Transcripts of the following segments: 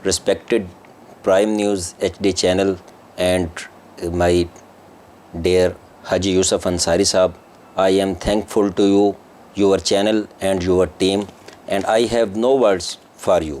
respected Prime News HD channel and my dear Haji Yusuf Ansari Sahab, I am thankful to you, your channel and your team, and I have no words for you.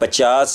50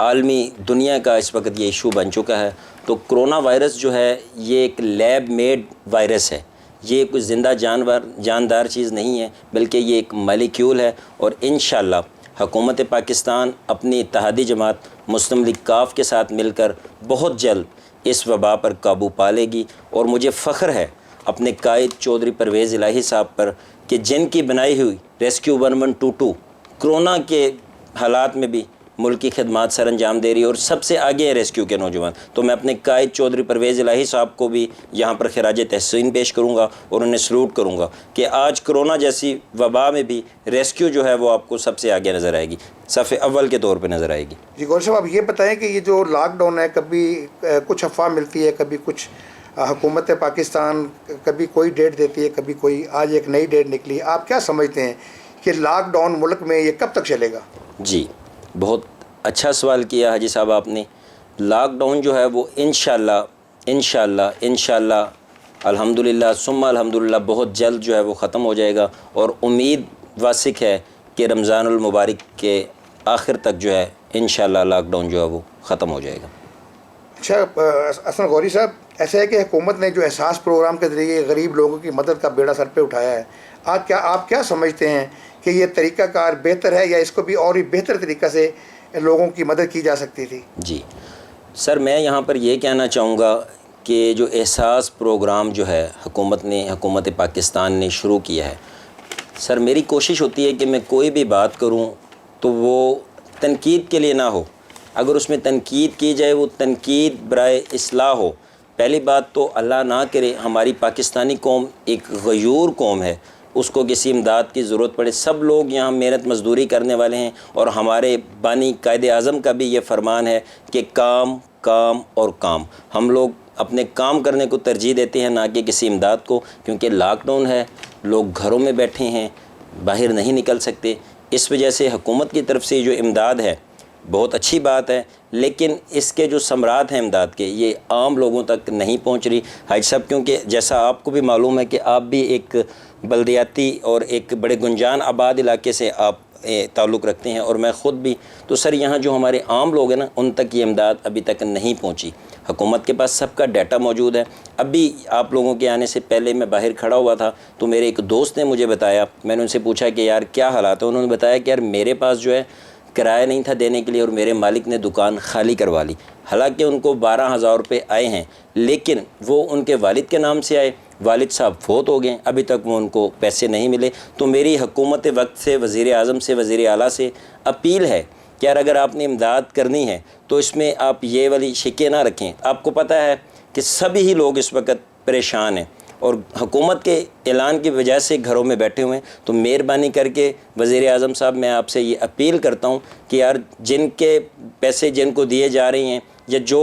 عالمی دنیا کا اس وقت یہ issue بن چکا ہے. تو corona virus جو ہے یہ ایک لیب میڈ وائرس ہے. یہ کوئی زندہ جاندار چیز نہیں ہے، بلکہ یہ ایک مالیکیول ہے. اور انشاءاللہ حکومت پاکستان اپنی اتحادی جماعت مسلم لیگ کاف کے ساتھ مل کر بہت جلد اس وبا پر قابو پا لے گی. اور مجھے فخر ہے اپنے قائد چودھری پرویز الہی صاحب پر کہ جن کی بنائی ہوئی ریسکیو 1122 کرونا کے حالات میں بھی ملک کی خدمات سر انجام دے رہی ہے اور سب سے آگے ہیں ریسکیو کے نوجوان. تو میں اپنے قائد چودھری پرویز الہی صاحب کو بھی یہاں پر خراج تحسین پیش کروں گا اور انہیں سلوٹ کروں گا کہ آج کرونا جیسی وبا میں بھی ریسکیو جو ہے وہ آپ کو سب سے آگے نظر آئے گی، صف اول کے طور پہ نظر آئے گی. جی گول صاحب، آپ یہ بتائیں کہ یہ جو لاک ڈاؤن ہے، کبھی کچھ افواہ ملتی ہے، کبھی کچھ حکومت پاکستان کبھی کوئی ڈیٹ دیتی ہے، کبھی کوئی، آج ایک نئی ڈیٹ نکلی. آپ کیا سمجھتے ہیں کہ لاک ڈاؤن ملک میں یہ کب تک چلے گا؟ جی بہت اچھا سوال کیا حاجی صاحب آپ نے. لاک ڈاؤن جو ہے وہ انشاءاللہ الحمدللہ ثم الحمدللہ بہت جلد جو ہے وہ ختم ہو جائے گا. اور امید واسق ہے کہ رمضان المبارک کے آخر تک جو ہے انشاءاللہ لاک ڈاؤن جو ہے وہ ختم ہو جائے گا. اچھا حسن غوری صاحب، ایسا ہے کہ حکومت نے جو احساس پروگرام کے ذریعے غریب لوگوں کی مدد کا بیڑا سر پہ اٹھایا ہے، آپ کیا سمجھتے ہیں کہ یہ طریقہ کار بہتر ہے یا اس کو بھی اور بھی بہتر طریقہ سے لوگوں کی مدد کی جا سکتی تھی؟ جی سر، میں یہاں پر یہ کہنا چاہوں گا کہ جو احساس پروگرام جو ہے حکومت پاکستان نے شروع کیا ہے، سر میری کوشش ہوتی ہے کہ میں کوئی بھی بات کروں تو وہ تنقید کے لیے نہ ہو. اگر اس میں تنقید کی جائے وہ تنقید برائے اصلاح ہو. پہلی بات تو اللہ نہ کرے ہماری پاکستانی قوم ایک غیور قوم ہے، اس کو کسی امداد کی ضرورت پڑے. سب لوگ یہاں محنت مزدوری کرنے والے ہیں اور ہمارے بانی قائد اعظم کا بھی یہ فرمان ہے کہ کام کام اور کام. ہم لوگ اپنے کام کرنے کو ترجیح دیتے ہیں، نہ کہ کسی امداد کو، کیونکہ لاک ڈاؤن ہے، لوگ گھروں میں بیٹھے ہیں، باہر نہیں نکل سکتے. اس وجہ سے حکومت کی طرف سے جو امداد ہے بہت اچھی بات ہے، لیکن اس کے جو ثمرات ہیں امداد کے یہ عام لوگوں تک نہیں پہنچ رہی حاج صاحب. کیونکہ جیسا آپ کو بھی معلوم ہے کہ آپ بھی ایک بلدیاتی اور ایک بڑے گنجان آباد علاقے سے آپ تعلق رکھتے ہیں اور میں خود بھی. تو سر یہاں جو ہمارے عام لوگ ہیں نا، ان تک یہ امداد ابھی تک نہیں پہنچی. حکومت کے پاس سب کا ڈیٹا موجود ہے. ابھی آپ لوگوں کے آنے سے پہلے میں باہر کھڑا ہوا تھا تو میرے ایک دوست نے مجھے بتایا، میں نے ان سے پوچھا کہ یار کیا حالات ہیں. انہوں نے بتایا کہ یار میرے پاس جو ہے کرایہ نہیں تھا دینے کے لیے اور میرے مالک نے دکان خالی کروا لی. حالانکہ ان کو 12,000 روپے آئے ہیں، لیکن وہ ان کے والد کے نام سے آئے. والد صاحب فوت ہو گئے، ابھی تک وہ ان کو پیسے نہیں ملے. تو میری حکومت وقت سے، وزیر اعظم سے، وزیر اعلیٰ سے اپیل ہے کہ یار اگر آپ نے امداد کرنی ہے تو اس میں آپ یہ والی شکے نہ رکھیں. آپ کو پتہ ہے کہ سبھی ہی لوگ اس وقت پریشان ہیں اور حکومت کے اعلان کی وجہ سے گھروں میں بیٹھے ہوئے ہیں. تو مہربانی کر کے وزیر اعظم صاحب، میں آپ سے یہ اپیل کرتا ہوں کہ یار جن کے پیسے جن کو دیے جا رہے ہیں یا جو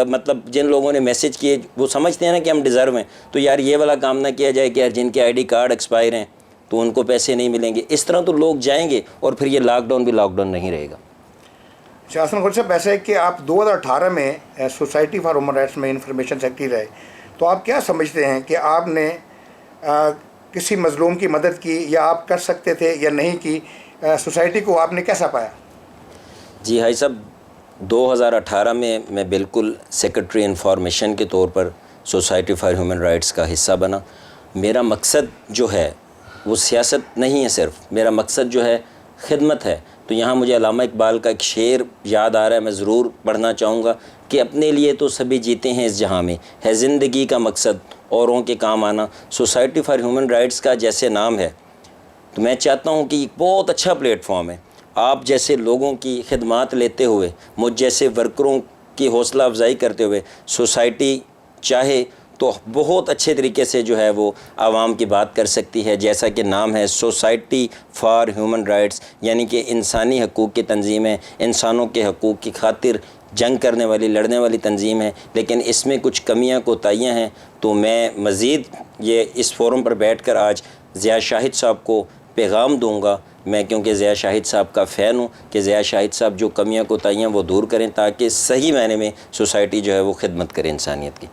مطلب جن لوگوں نے میسج کیے وہ سمجھتے ہیں نا کہ ہم ڈیزرو ہیں، تو یار یہ والا کام نہ کیا جائے کہ یار جن کے آئی ڈی کارڈ ایکسپائر ہیں تو ان کو پیسے نہیں ملیں گے. اس طرح تو لوگ جائیں گے اور پھر یہ لاک ڈاؤن بھی لاک ڈاؤن نہیں رہے گا. حسن غوری صاحب، ایسا ہے کہ آپ 2018 میں سوسائٹی فار ہیومن رائٹس میں انفارمیشن سیکرٹری رہے، تو آپ کیا سمجھتے ہیں کہ آپ نے کسی مظلوم کی مدد کی یا آپ کر سکتے تھے یا نہیں کی؟ سوسائٹی کو آپ نے کیسا پایا؟ جی بھائی صاحب، 2018 میں بالکل سیکرٹری انفارمیشن کے طور پر سوسائٹی فار ہیومن رائٹس کا حصہ بنا. میرا مقصد جو ہے وہ سیاست نہیں ہے، صرف میرا مقصد جو ہے خدمت ہے. تو یہاں مجھے علامہ اقبال کا ایک شعر یاد آ رہا ہے، میں ضرور پڑھنا چاہوں گا کہ اپنے لیے تو سبھی جیتے ہیں اس جہاں میں، ہے زندگی کا مقصد اوروں کے کام آنا. سوسائٹی فار ہیومن رائٹس کا جیسے نام ہے تو میں چاہتا ہوں کہ ایک بہت اچھا پلیٹ فارم ہے. آپ جیسے لوگوں کی خدمات لیتے ہوئے، مجھ جیسے ورکروں کی حوصلہ افزائی کرتے ہوئے سوسائٹی چاہے تو بہت اچھے طریقے سے جو ہے وہ عوام کی بات کر سکتی ہے. جیسا کہ نام ہے سوسائٹی فار ہیومن رائٹس، یعنی کہ انسانی حقوق کی تنظیم ہے، انسانوں کے حقوق کی خاطر جنگ کرنے والی، لڑنے والی تنظیم ہے. لیکن اس میں کچھ کمیاں کوتاہیاں ہیں. تو میں مزید یہ اس فورم پر بیٹھ کر آج ضیاء شاہد صاحب کو پیغام دوں گا، میں کیونکہ ضیاء شاہد صاحب کا فین ہوں، کہ ضیاء شاہد صاحب جو کمیاں کوتاہیاں وہ دور کریں تاکہ صحیح معنی میں سوسائٹی جو ہے وہ خدمت کرے انسانیت کی.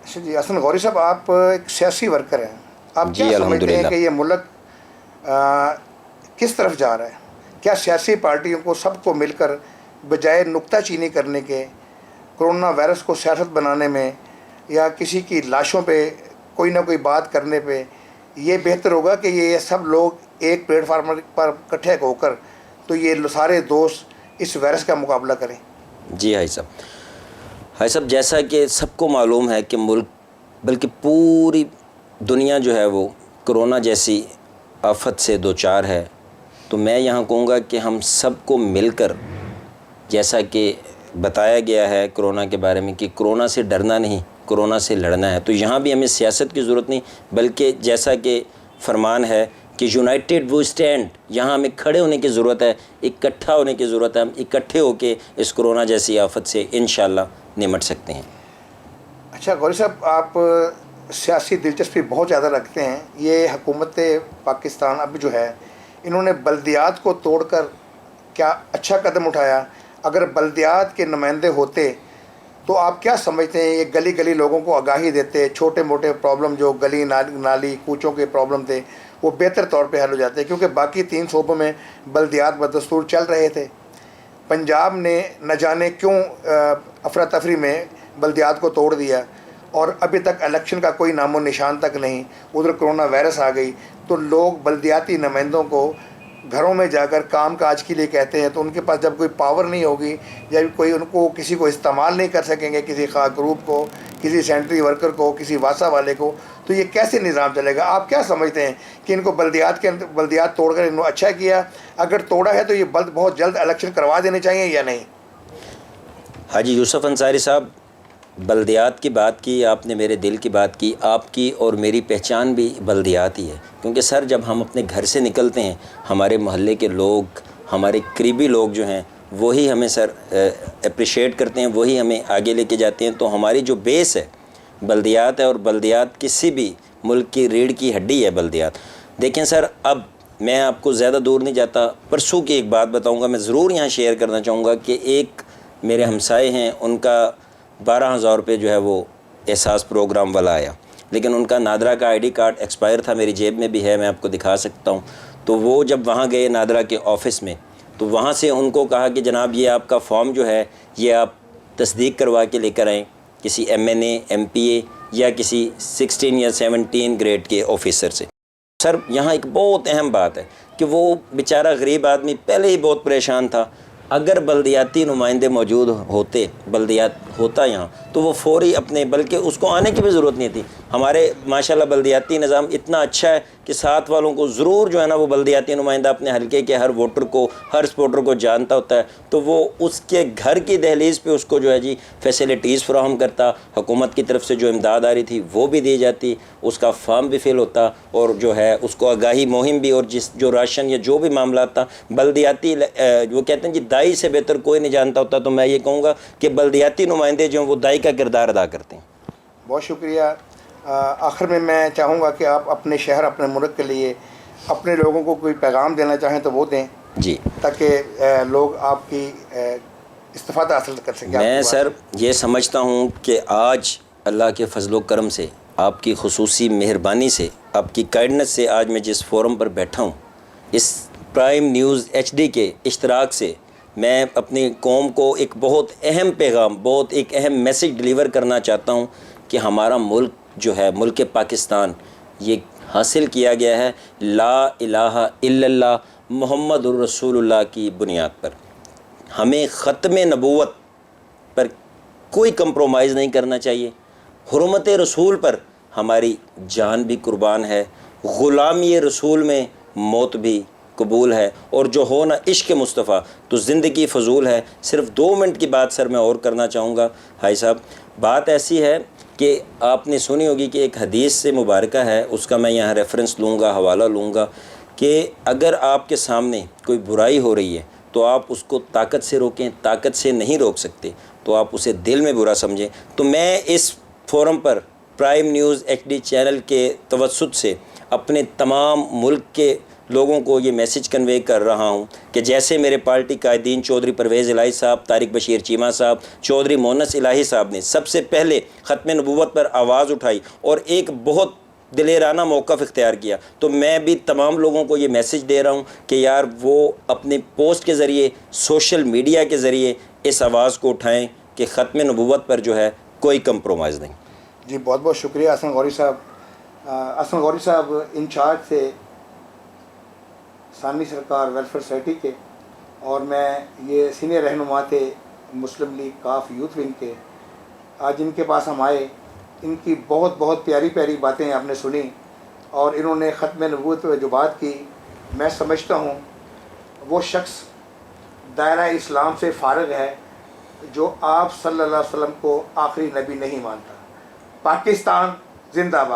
اچھا جی، حسن غوری صاحب، آپ ایک سیاسی ورکر ہیں، آپ جی کیا سمجھتے ہیں الحمدللہ. کہ یہ ملک کس طرف جا رہا ہے؟ کیا سیاسی پارٹیوں کو سب کو مل کر بجائے نکتہ چینی کرنے کے، کرونا وائرس کو سیاست بنانے میں یا کسی کی لاشوں پہ کوئی نہ کوئی بات کرنے پہ، یہ بہتر ہوگا کہ یہ سب لوگ ایک پلیٹ فارم پر اکٹھے ہو کر تو یہ سارے دوست اس وائرس کا مقابلہ کریں۔ جی حاجی صاحب جیسا کہ سب کو معلوم ہے کہ ملک بلکہ پوری دنیا جو ہے وہ کرونا جیسی آفت سے دوچار ہے، تو میں یہاں کہوں گا کہ ہم سب کو مل کر، جیسا کہ بتایا گیا ہے کرونا کے بارے میں کہ کرونا سے ڈرنا نہیں، کرونا سے لڑنا ہے، تو یہاں بھی ہمیں سیاست کی ضرورت نہیں، بلکہ جیسا کہ فرمان ہے کہ یونائٹڈ وی اسٹینڈ، یہاں ہمیں کھڑے ہونے کی ضرورت ہے، اکٹھا ہونے کی ضرورت ہے، ہم اکٹھے ہو کے اس کرونا جیسی آفت سے انشاءاللہ نمٹ سکتے ہیں۔ اچھا غوری صاحب، آپ سیاسی دلچسپی بہت زیادہ رکھتے ہیں۔ یہ حکومت پاکستان اب جو ہے، انہوں نے بلدیات کو توڑ کر کیا اچھا قدم اٹھایا؟ اگر بلدیات کے نمائندے ہوتے تو آپ کیا سمجھتے ہیں؟ یہ گلی گلی لوگوں کو آگاہی دیتے، چھوٹے موٹے پرابلم جو گلی نالی کوچوں کے پرابلم تھے وہ بہتر طور پہ حل ہو جاتے، کیونکہ باقی 3 صوبوں میں بلدیات بدستور چل رہے تھے۔ پنجاب نے نہ جانے کیوں افراتفری میں بلدیات کو توڑ دیا، اور ابھی تک الیکشن کا کوئی نام و نشان تک نہیں۔ ادھر کرونا وائرس آ گئی تو لوگ بلدیاتی نمائندوں کو گھروں میں جا کر کام کاج کے لیے کہتے ہیں، تو ان کے پاس جب کوئی پاور نہیں ہوگی یا کوئی ان کو کسی کو استعمال نہیں کر سکیں گے، کسی خاص گروپ کو، کسی سینٹری ورکر کو، کسی واسا والے کو، تو یہ کیسے نظام چلے گا؟ آپ کیا سمجھتے ہیں کہ ان کو بلدیات توڑ کر انہوں نے اچھا کیا؟ اگر توڑا ہے تو یہ بہت جلد الیکشن کروا دینے چاہیے یا نہیں؟ حاجی یوسف انصاری صاحب، بلدیات کی بات کی آپ نے، میرے دل کی بات کی، آپ کی اور میری پہچان بھی بلدیات ہی ہے، کیونکہ سر جب ہم اپنے گھر سے نکلتے ہیں، ہمارے محلے کے لوگ، ہمارے قریبی لوگ جو ہیں وہی ہمیں سر اپریشیٹ کرتے ہیں، وہی ہمیں آگے لے کے جاتے ہیں، تو ہماری جو بیس ہے بلدیات ہے، اور بلدیات کسی بھی ملک کی ریڑھ کی ہڈی ہے بلدیات۔ دیکھیں سر، اب میں آپ کو زیادہ دور نہیں جاتا، پرسوں کی ایک بات بتاؤں گا، میں ضرور یہاں شیئر کرنا چاہوں گا کہ ایک میرے ہمسائے ہیں، ان کا 12,000 روپے جو ہے وہ احساس پروگرام والا آیا، لیکن ان کا نادرا کا آئی ڈی کارڈ ایکسپائر تھا، میری جیب میں بھی ہے، میں آپ کو دکھا سکتا ہوں۔ تو وہ جب وہاں گئے نادرا کے آفس میں، تو وہاں سے ان کو کہا کہ جناب یہ آپ کا فارم جو ہے یہ آپ تصدیق کروا کے لے کر آئیں کسی MNA MPA یا کسی 16 یا 17 گریڈ کے آفیسر سے۔ سر یہاں ایک بہت اہم بات ہے کہ وہ بیچارہ غریب آدمی پہلے ہی بہت پریشان تھا، اگر بلدیاتی نمائندے موجود ہوتے، بلدیات ہوتا یہاں، تو وہ فوری اپنے، بلکہ اس کو آنے کی بھی ضرورت نہیں تھی۔ ہمارے ماشاءاللہ بلدیاتی نظام اتنا اچھا ہے کہ ساتھ والوں کو ضرور جو ہے نا وہ بلدیاتی نمائندہ اپنے حلقے کے ہر ووٹر کو، ہر سپورٹر کو جانتا ہوتا ہے، تو وہ اس کے گھر کی دہلیز پہ اس کو جو ہے جی فیسلٹیز فراہم کرتا، حکومت کی طرف سے جو امداد آ رہی تھی وہ بھی دی جاتی، اس کا فارم بھی فل ہوتا، اور جو ہے اس کو آگاہی مہم بھی، اور جو راشن یا جو بھی معاملات تھا بلدیاتی، وہ کہتے ہیں جی دائی سے بہتر کوئی نہیں جانتا ہوتا، تو میں یہ کہوں گا کہ بلدیاتی نمائندے جو ہیں وہ دائی کا کردار ادا کرتے ہیں۔ بہت شکریہ۔ آخر میں چاہوں گا کہ آپ اپنے شہر، اپنے ملک کے لیے اپنے لوگوں کو کوئی پیغام دینا چاہیں تو وہ دیں، جی، تاکہ لوگ آپ کی استفادہ حاصل کر سکیں۔ میں سر یہ سمجھتا ہوں کہ آج اللہ کے فضل و کرم سے، آپ کی خصوصی مہربانی سے، آپ کی گائیڈنس سے آج میں جس فورم پر بیٹھا ہوں، اس پرائم نیوز HD کے اشتراک سے میں اپنی قوم کو ایک بہت اہم پیغام، بہت ایک اہم میسیج ڈلیور کرنا چاہتا ہوں کہ ہمارا ملک جو ہے، ملک پاکستان، یہ حاصل کیا گیا ہے لا الہ الا اللہ محمد الرسول اللہ کی بنیاد پر۔ ہمیں ختم نبوت پر کوئی کمپرومائز نہیں کرنا چاہیے، حرمت رسول پر ہماری جان بھی قربان ہے، غلامی رسول میں موت بھی قبول ہے، اور جو ہو نا عشق مصطفیٰ تو زندگی فضول ہے۔ صرف 2 منٹ کی بات سر میں اور کرنا چاہوں گا بھائی صاحب۔ بات ایسی ہے کہ آپ نے سنی ہوگی کہ ایک حدیث سے مبارکہ ہے، اس کا میں یہاں ریفرنس لوں گا، حوالہ لوں گا، کہ اگر آپ کے سامنے کوئی برائی ہو رہی ہے تو آپ اس کو طاقت سے روکیں، طاقت سے نہیں روک سکتے تو آپ اسے دل میں برا سمجھیں۔ تو میں اس فورم پر پرائم نیوز HD چینل کے توسط سے اپنے تمام ملک کے لوگوں کو یہ میسیج کنوے کر رہا ہوں کہ جیسے میرے پارٹی قائدین چودھری پرویز الہی صاحب، طارق بشیر چیمہ صاحب، چودھری مونس الہی صاحب نے سب سے پہلے ختم نبوت پر آواز اٹھائی، اور ایک بہت دلیرانہ موقف اختیار کیا. تو میں بھی تمام لوگوں کو یہ میسج دے رہا ہوں کہ یار وہ اپنی پوسٹ کے ذریعے، سوشل میڈیا کے ذریعے اس آواز کو اٹھائیں کہ ختم نبوت پر جو ہے کوئی کمپرومائز نہیں. جی بہت بہت شکریہ حسن غوری صاحب. حسن غوری صاحب انچارج تھے ثانوی سرکار ویلفیئر سوسائٹی کے، اور میں یہ سینئر رہنما تھے مسلم لیگ کاف یوتھ ونگ کے. آج ان کے پاس ہم آئے، ان کی بہت بہت پیاری پیاری باتیں آپ نے سنی، اور انہوں نے ختم نبوت پہ جو بات کی، میں سمجھتا ہوں وہ شخص دائرہ اسلام سے فارغ ہے جو آپ صلی اللہ علیہ وسلم کو آخری نبی نہیں مانتا. پاکستان زندہ باد.